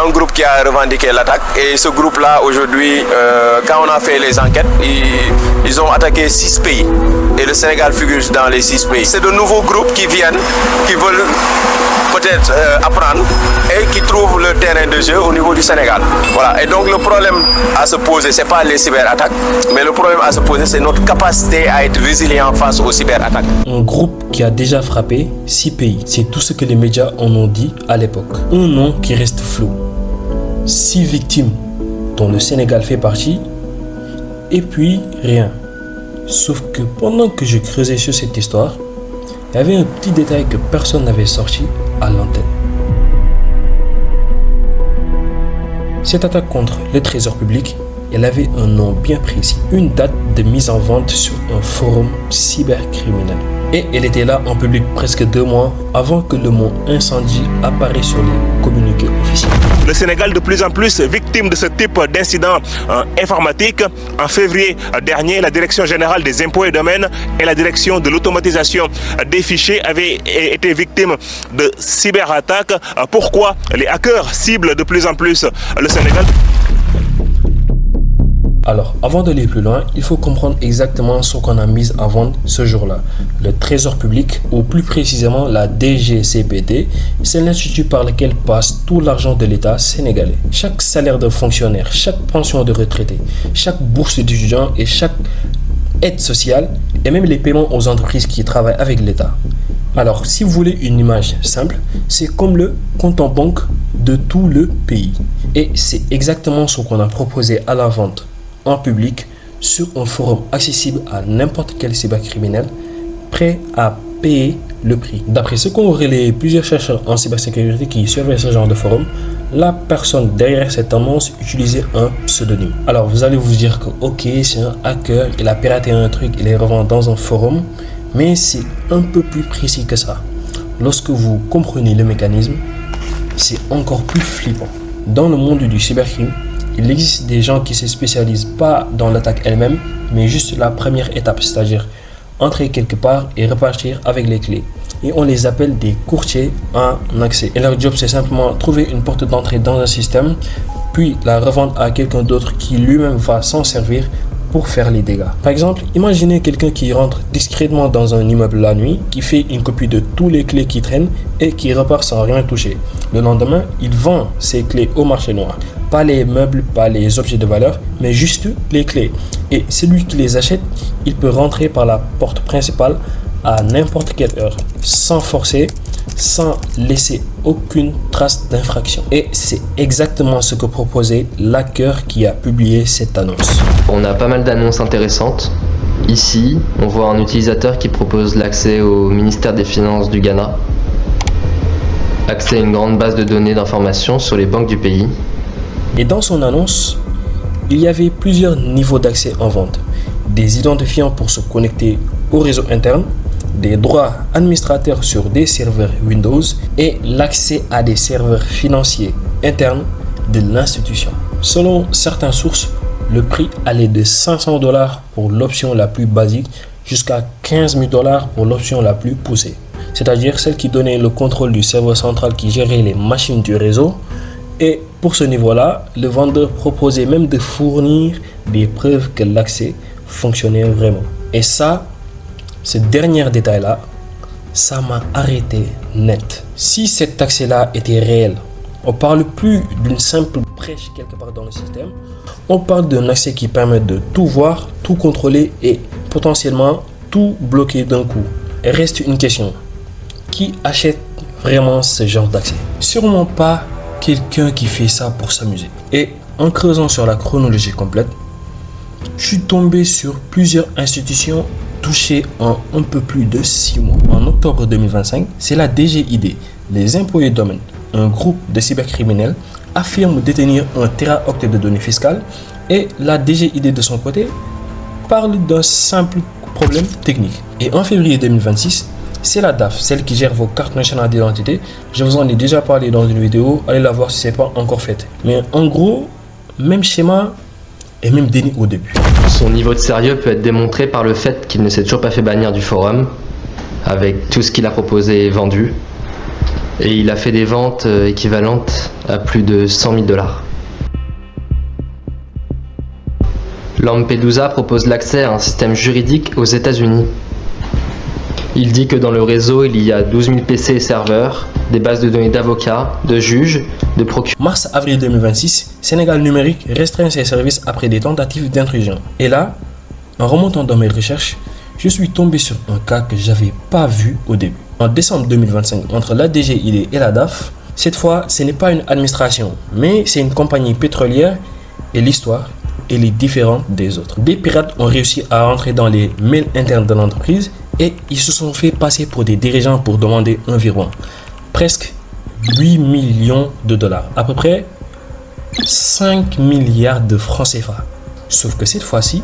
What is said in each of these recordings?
un groupe qui a revendiqué l'attaque. Et ce groupe-là, aujourd'hui, quand on a fait les enquêtes, ils ont attaqué 6 pays. Et le Sénégal figure dans les 6 pays. C'est de nouveaux groupes qui viennent, qui veulent peut-être apprendre et qui trouvent le terrain de jeu au niveau du Sénégal. Voilà. Et donc le problème à se poser, c'est pas les cyberattaques, mais le problème à se poser, c'est notre capacité à être résilient face aux cyberattaques. Un groupe qui a déjà frappé 6 pays, c'est tout ce que les médias en ont dit à l'époque. Un nom qui reste flou. 6 victimes dont le Sénégal fait partie, et puis rien. Sauf que pendant que je creusais sur cette histoire, il y avait un petit détail que personne n'avait sorti à l'antenne. Cette attaque contre le trésor public, elle avait un nom bien précis, une date de mise en vente sur un forum cybercriminel. Et elle était là en public presque 2 mois avant que le mot incendie apparaisse sur les communiqués officiels. Le Sénégal de plus en plus victime de ce type d'incident informatique. En février dernier, la Direction générale des impôts et domaines et la Direction de l'automatisation des fichiers avaient été victimes de cyberattaques. Pourquoi les hackers ciblent de plus en plus le Sénégal? Alors, avant d'aller plus loin, il faut comprendre exactement ce qu'on a mis en vente ce jour-là. Le Trésor public, ou plus précisément la DGCPT, c'est l'institut par lequel passe tout l'argent de l'État sénégalais. Chaque salaire de fonctionnaire, chaque pension de retraité, chaque bourse d'étudiant et chaque aide sociale, et même les paiements aux entreprises qui travaillent avec l'État. Alors, si vous voulez une image simple, c'est comme le compte en banque de tout le pays. Et c'est exactement ce qu'on a proposé à la vente en public sur un forum accessible à n'importe quel cybercriminel prêt à payer le prix. D'après ce qu'ont relayé plusieurs chercheurs en cybersécurité qui surveillent ce genre de forum, la personne derrière cette annonce utilisait un pseudonyme. Alors vous allez vous dire que ok, c'est un hacker, il a piraté un truc, il les revend dans un forum, mais c'est un peu plus précis que ça. Lorsque vous comprenez le mécanisme, c'est encore plus flippant. Dans le monde du cybercrime, il existe des gens qui se spécialisent pas dans l'attaque elle-même, mais juste la première étape, c'est-à-dire entrer quelque part et repartir avec les clés. Et on les appelle des courtiers en accès. Et leur job, c'est simplement trouver une porte d'entrée dans un système, puis la revendre à quelqu'un d'autre qui lui-même va s'en servir pour faire les dégâts. Par exemple, imaginez quelqu'un qui rentre discrètement dans un immeuble la nuit, qui fait une copie de tous les clés qui traînent et qui repart sans rien toucher. Le lendemain, il vend ses clés au marché noir. Pas les meubles, pas les objets de valeur, mais juste les clés. Et celui qui les achète, il peut rentrer par la porte principale à n'importe quelle heure, sans forcer, sans laisser aucune trace d'infraction. Et c'est exactement ce que proposait l'hacker qui a publié cette annonce. On a pas mal d'annonces intéressantes. Ici, on voit un utilisateur qui propose l'accès au ministère des Finances du Ghana, accès à une grande base de données d'informations sur les banques du pays. Et dans son annonce, il y avait plusieurs niveaux d'accès en vente. Des identifiants pour se connecter au réseau interne, des droits administrateurs sur des serveurs Windows et l'accès à des serveurs financiers internes de l'institution. Selon certaines sources, le prix allait de $500 pour l'option la plus basique jusqu'à $15 000 pour l'option la plus poussée. C'est-à-dire celle qui donnait le contrôle du serveur central qui gérait les machines du réseau. Et pour ce niveau-là, le vendeur proposait même de fournir des preuves que l'accès fonctionnait vraiment. Et ça, ce dernier détail-là, ça m'a arrêté net. Si cet accès-là était réel, on parle plus d'une simple brèche quelque part dans le système, on parle d'un accès qui permet de tout voir, tout contrôler et potentiellement tout bloquer d'un coup. Et reste une question, qui achète vraiment ce genre d'accès? Sûrement pas quelqu'un qui fait ça pour s'amuser. Et en creusant sur la chronologie complète, je suis tombé sur plusieurs institutions touchées en un peu plus de 6 mois. En octobre 2025, c'est la DGID, les impôts et domaines, un groupe de cybercriminels, affirme détenir 1 téraoctet de données fiscales et la DGID de son côté parle d'un simple problème technique. Et en février 2026, c'est la DAF, celle qui gère vos cartes nationales d'identité. Je vous en ai déjà parlé dans une vidéo, allez la voir si ce n'est pas encore fait. Mais en gros, même schéma et même déni au début. Son niveau de sérieux peut être démontré par le fait qu'il ne s'est toujours pas fait bannir du forum, avec tout ce qu'il a proposé et vendu. et il a fait des ventes équivalentes à plus de 100 000 $. Lampedusa propose l'accès à un système juridique aux États-Unis. Il dit que dans le réseau, il y a 12 000 PC et serveurs, des bases de données d'avocats, de juges, de procureurs. Mars-avril 2026, Sénégal Numérique restreint ses services après des tentatives d'intrusion. Et là, en remontant dans mes recherches, je suis tombé sur un cas que j'avais pas vu au début. En décembre 2025, entre la DGID et la DAF, cette fois, ce n'est pas une administration, mais c'est une compagnie pétrolière et l'histoire, elle est différente des autres. Des pirates ont réussi à rentrer dans les mails internes de l'entreprise et ils se sont fait passer pour des dirigeants pour demander environ presque 8 millions de dollars, à peu près 5 milliards de francs CFA. Sauf que cette fois-ci,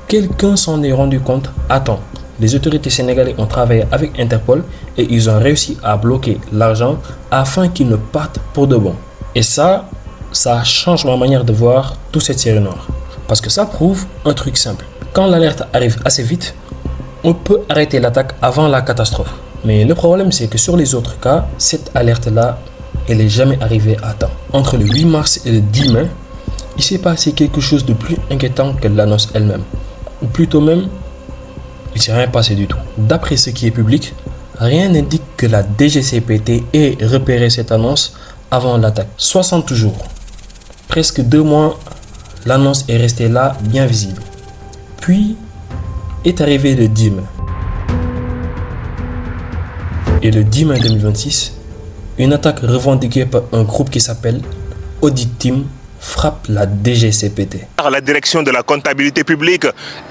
quelqu'un s'en est rendu compte à temps. Les autorités sénégalaises ont travaillé avec Interpol et ils ont réussi à bloquer l'argent afin qu'il ne parte pour de bon. Et ça change ma manière de voir toute cette série noire. Parce que ça prouve un truc simple. Quand l'alerte arrive assez vite, on peut arrêter l'attaque avant la catastrophe. Mais le problème, c'est que sur les autres cas, cette alerte-là, elle n'est jamais arrivée à temps. Entre le 8 mars et le 10 mai, il s'est passé quelque chose de plus inquiétant que l'annonce elle-même. Ou plutôt même, il ne s'est rien passé du tout. D'après ce qui est public, rien n'indique que la DGCPT ait repéré cette annonce avant l'attaque. 60 jours, presque 2 mois, l'annonce est restée là, bien visible. Puis, est arrivé le 10 mai. Et le 10 mai 2026, une attaque revendiquée par un groupe qui s'appelle Audit Team frappe la DGCPT. La direction de la comptabilité publique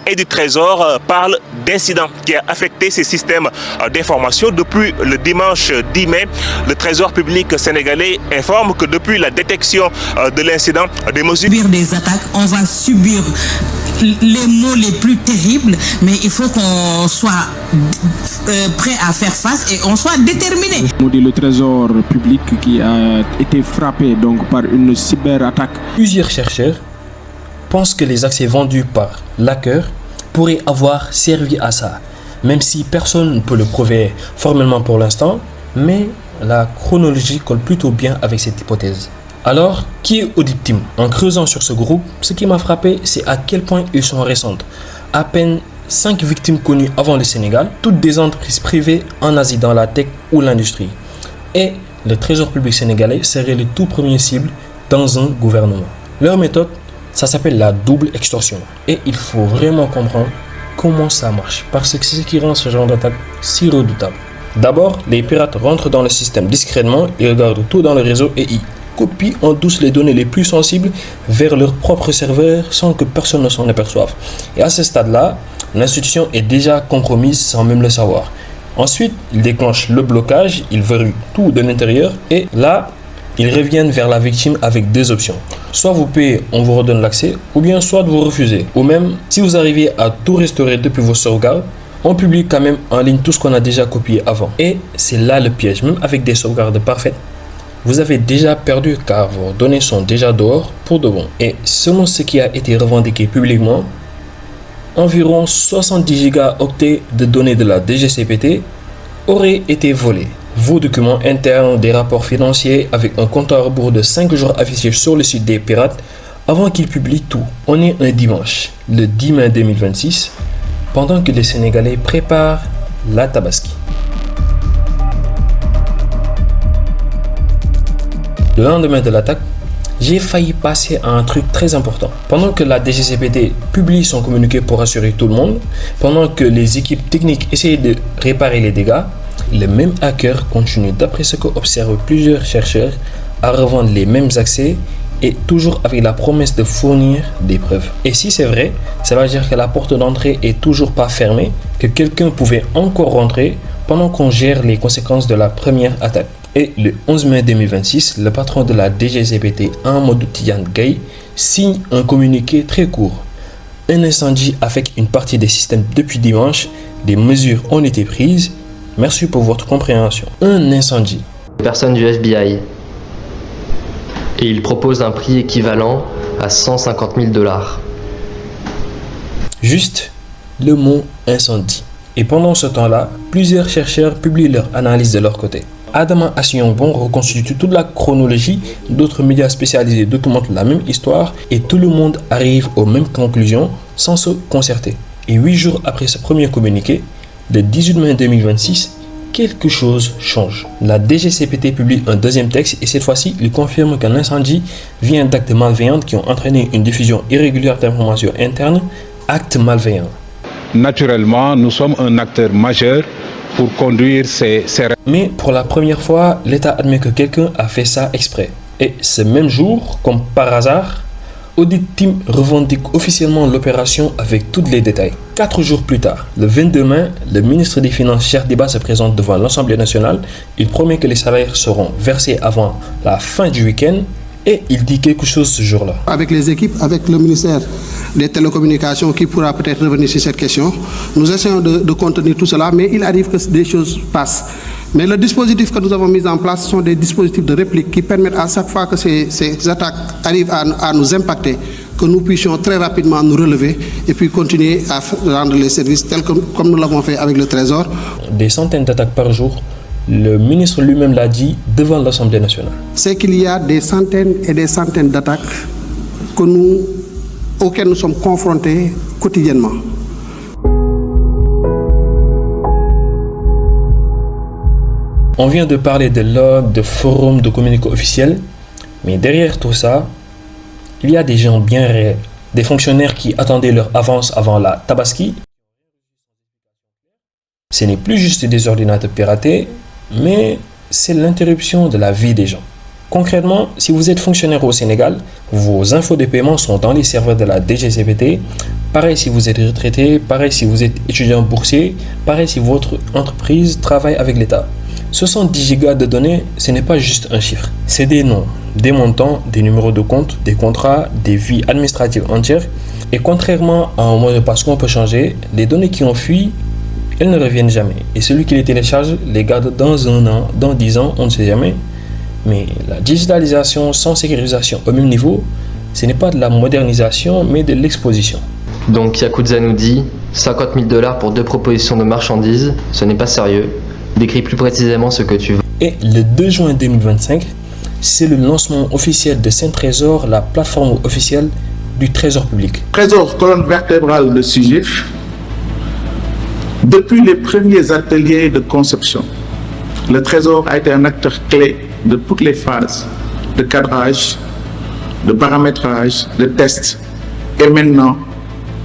et du Trésor parle d'incident qui a affecté ces systèmes d'information. Depuis le dimanche 10 mai, le Trésor public sénégalais informe que depuis la détection de l'incident, des mesures... Des attaques, on va subir les mots les plus terribles, mais il faut qu'on soit prêt à faire face et on soit déterminé. Le Trésor public qui a été frappé donc par une cyberattaque. Plusieurs chercheurs pensent que les accès vendus par l'hacker pourraient avoir servi à ça, même si personne ne peut le prouver formellement pour l'instant, mais la chronologie colle plutôt bien avec cette hypothèse. Alors, qui est Audit Team? En creusant sur ce groupe, ce qui m'a frappé, c'est à quel point ils sont récentes. À peine 5 victimes connues avant le Sénégal, toutes des entreprises privées en Asie dans la tech ou l'industrie. Et le Trésor public sénégalais serait le tout premier cible dans un gouvernement. Leur méthode, ça s'appelle la double extorsion. Et il faut vraiment comprendre comment ça marche, parce que c'est ce qui rend ce genre d'attaque si redoutable. D'abord, les pirates rentrent dans le système discrètement, ils regardent tout dans le réseau et ils copient en douce les données les plus sensibles vers leur propre serveur sans que personne ne s'en aperçoive. Et à ce stade-là, l'institution est déjà compromise sans même le savoir. Ensuite, ils déclenchent le blocage, ils verrouillent tout de l'intérieur et là, ils reviennent vers la victime avec deux options. Soit vous payez, on vous redonne l'accès, ou bien soit vous refusez. Ou même, si vous arrivez à tout restaurer depuis vos sauvegardes, on publie quand même en ligne tout ce qu'on a déjà copié avant. Et c'est là le piège, même avec des sauvegardes parfaites, vous avez déjà perdu car vos données sont déjà dehors pour de bon. Et selon ce qui a été revendiqué publiquement, environ 70 gigaoctets de données de la DGCPT auraient été volés. Vos documents internes, des rapports financiers avec un compte à rebours de 5 jours affichés sur le site des pirates avant qu'ils publient tout. On est un dimanche, le 10 mai 2026, pendant que les Sénégalais préparent la Tabaski. Le lendemain de l'attaque, j'ai failli passer à un truc très important. Pendant que la DGCPT publie son communiqué pour rassurer tout le monde, pendant que les équipes techniques essayent de réparer les dégâts, le même hacker continue, d'après ce qu'observent plusieurs chercheurs, à revendre les mêmes accès et toujours avec la promesse de fournir des preuves. Et si c'est vrai, ça veut dire que la porte d'entrée est toujours pas fermée, que quelqu'un pouvait encore rentrer pendant qu'on gère les conséquences de la première attaque. Et le 11 mai 2026, le patron de la DGCPT, Amadou Tidiane Gaye, signe un communiqué très court. Un incendie affecte une partie des systèmes depuis dimanche, des mesures ont été prises. Merci pour votre compréhension. Un incendie. Personne du FBI. Et il propose un prix équivalent à 150 000 $. Juste le mot incendie. Et pendant ce temps-là, plusieurs chercheurs publient leur analyse de leur côté. Adama Assiyongbon reconstitue toute la chronologie, d'autres médias spécialisés documentent la même histoire et tout le monde arrive aux mêmes conclusions sans se concerter. Et 8 jours après ce premier communiqué, le 18 mai 2026, quelque chose change. La DGCPT publie un deuxième texte et cette fois-ci, il confirme qu'un incendie vient d'actes malveillants qui ont entraîné une diffusion irrégulière d'informations internes, actes malveillants. Naturellement, nous sommes un acteur majeur pour conduire ces... Mais pour la première fois, l'État admet que quelqu'un a fait ça exprès. Et ce même jour, comme par hasard, Audit Team revendique officiellement l'opération avec tous les détails. 4 jours plus tard, le 22 mai, le ministre des Finances Cheikh Diba se présente devant l'Assemblée nationale. Il promet que les salaires seront versés avant la fin du week-end et il dit quelque chose ce jour-là. Avec les équipes, avec le ministère des Télécommunications qui pourra peut-être revenir sur cette question, nous essayons de contenir tout cela, mais il arrive que des choses passent. Mais le dispositif que nous avons mis en place sont des dispositifs de réplique qui permettent à chaque fois que ces attaques arrivent à nous impacter, que nous puissions très rapidement nous relever et puis continuer à rendre les services tels que comme nous l'avons fait avec le Trésor. Des centaines d'attaques par jour, le ministre lui-même l'a dit devant l'Assemblée nationale. C'est qu'il y a des centaines et des centaines d'attaques auxquelles nous sommes confrontés quotidiennement. On vient de parler de logs, de forums, de communiqués officiels, mais derrière tout ça, il y a des gens bien réels, des fonctionnaires qui attendaient leur avance avant la Tabaski. Ce n'est plus juste des ordinateurs piratés, mais c'est l'interruption de la vie des gens. Concrètement, si vous êtes fonctionnaire au Sénégal, vos infos de paiement sont dans les serveurs de la DGCPT. Pareil si vous êtes retraité, pareil si vous êtes étudiant boursier, pareil si votre entreprise travaille avec l'État. 70 gigas de données, ce n'est pas juste un chiffre. C'est des noms, des montants, des numéros de compte, des contrats, des vies administratives entières. Et contrairement à un mot de passe qu'on peut changer, les données qui ont fui, elles ne reviennent jamais. Et celui qui les télécharge les garde dans 1 an, dans 10 ans, on ne sait jamais. Mais la digitalisation sans sécurisation au même niveau, ce n'est pas de la modernisation, mais de l'exposition. Donc Yakuza nous dit 50 000 $ pour 2 propositions de marchandises, ce n'est pas sérieux. Décris plus précisément ce que tu veux. Et le 2 juin 2025, c'est le lancement officiel de Saint-Trésor, la plateforme officielle du Trésor public. Trésor, colonne vertébrale de SUGIF, depuis les premiers ateliers de conception, le Trésor a été un acteur clé de toutes les phases de cadrage, de paramétrage, de test et maintenant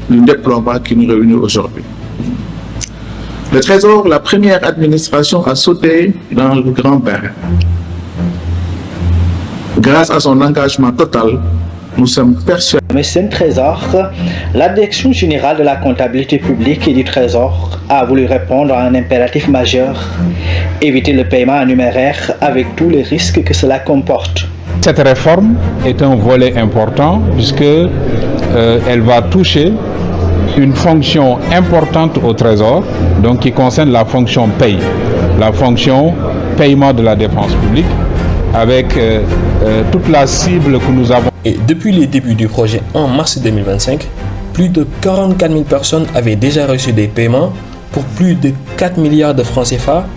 du déploiement qui nous réunit aujourd'hui. Le Trésor, la première administration à sauter dans le grand bain. Grâce à son engagement total, nous sommes persuadés. Monsieur le Trésor, la Direction générale de la comptabilité publique et du Trésor a voulu répondre à un impératif majeur, éviter le paiement en numéraire avec tous les risques que cela comporte. Cette réforme est un volet important puisque elle va toucher une fonction importante au Trésor, donc qui concerne la fonction paye, la fonction paiement de la dépense publique, avec toute la cible que nous avons. Et depuis les débuts du projet en mars 2025, plus de 44 000 personnes avaient déjà reçu des paiements pour plus de 4 milliards de francs CFA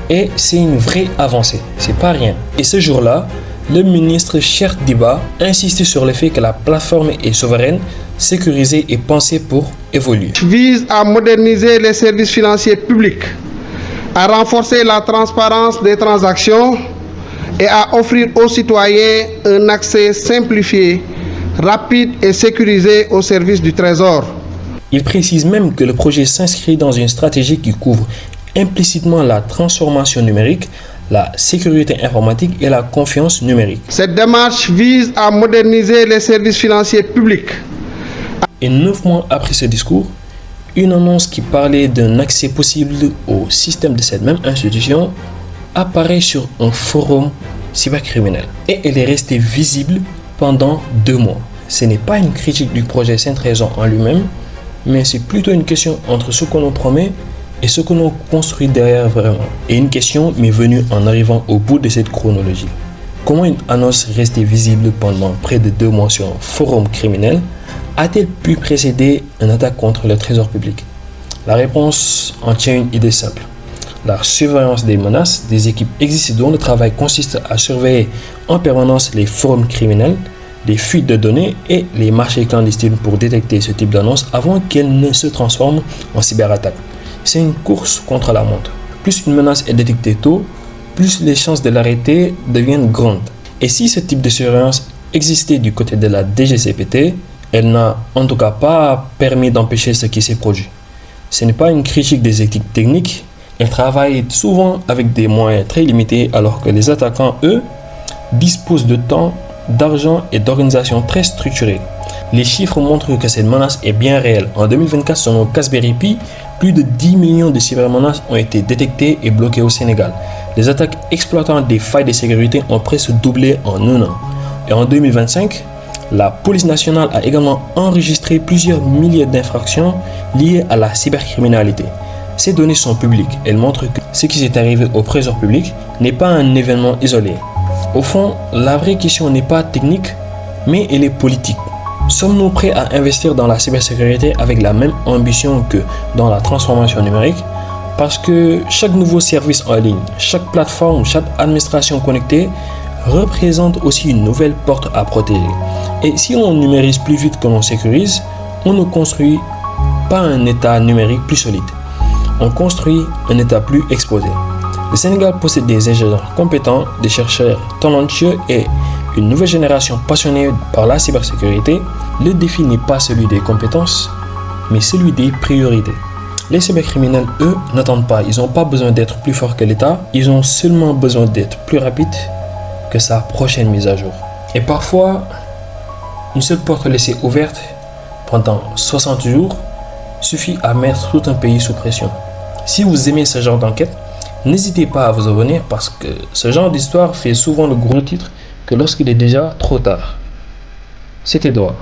et c'est une vraie avancée, c'est pas rien. Et ce jour-là, le ministre Cheikh Diba insiste sur le fait que la plateforme est souveraine, sécurisée et pensée pour évoluer. Vise à moderniser les services financiers publics, à renforcer la transparence des transactions et à offrir aux citoyens un accès simplifié, rapide et sécurisé aux services du Trésor. Il précise même que le projet s'inscrit dans une stratégie qui couvre implicitement la transformation numérique, la sécurité informatique et la confiance numérique. Cette démarche vise à moderniser les services financiers publics. Et 9 mois après ce discours, une annonce qui parlait d'un accès possible au système de cette même institution apparaît sur un forum cybercriminel. Et elle est restée visible pendant 2 mois. Ce n'est pas une critique du projet Saint-Trésor en lui-même, mais c'est plutôt une question entre ce qu'on nous promet et ce que l'on construit derrière vraiment. Et une question m'est venue en arrivant au bout de cette chronologie. Comment une annonce restée visible pendant près de 2 mois sur un forum criminel a-t-elle pu précéder une attaque contre le Trésor public? La réponse en tient une idée simple. la surveillance des menaces. Des équipes existent dont le travail consiste à surveiller en permanence les forums criminels, les fuites de données et les marchés clandestins pour détecter ce type d'annonces avant qu'elles ne se transforment en cyberattaque. C'est une course contre la montre. Plus une menace est détectée tôt, plus les chances de l'arrêter deviennent grandes. Et si ce type de surveillance existait du côté de la DGCPT, elle n'a en tout cas pas permis d'empêcher ce qui s'est produit. Ce n'est pas une critique des équipes techniques, elles travaillent souvent avec des moyens très limités alors que les attaquants, eux, disposent de temps, d'argent et d'organisations très structurées. Les chiffres montrent que cette menace est bien réelle. En 2024, selon Casberry Pi, plus de 10 millions de cybermenaces ont été détectées et bloquées au Sénégal. Les attaques exploitant des failles de sécurité ont presque doublé en un an. Et en 2025, la police nationale a également enregistré plusieurs milliers d'infractions liées à la cybercriminalité. Ces données sont publiques. Elles montrent que ce qui s'est arrivé au Trésor public n'est pas un événement isolé. Au fond, la vraie question n'est pas technique, mais elle est politique. Sommes-nous prêts à investir dans la cybersécurité avec la même ambition que dans la transformation numérique? Parce que chaque nouveau service en ligne, chaque plateforme, chaque administration connectée représente aussi une nouvelle porte à protéger. Et si on numérise plus vite que l'on sécurise, on ne construit pas un État numérique plus solide. On construit un État plus exposé. Le Sénégal possède des ingénieurs compétents, des chercheurs talentueux et une nouvelle génération passionnée par la cybersécurité. Le défi n'est pas celui des compétences, mais celui des priorités. Les cybercriminels, eux, n'attendent pas. Ils n'ont pas besoin d'être plus forts que l'État. Ils ont seulement besoin d'être plus rapides que sa prochaine mise à jour. Et parfois, une seule porte laissée ouverte pendant 60 jours suffit à mettre tout un pays sous pression. Si vous aimez ce genre d'enquête, n'hésitez pas à vous abonner parce que ce genre d'histoire fait souvent le gros titre que lorsqu'il est déjà trop tard. C'était Doha.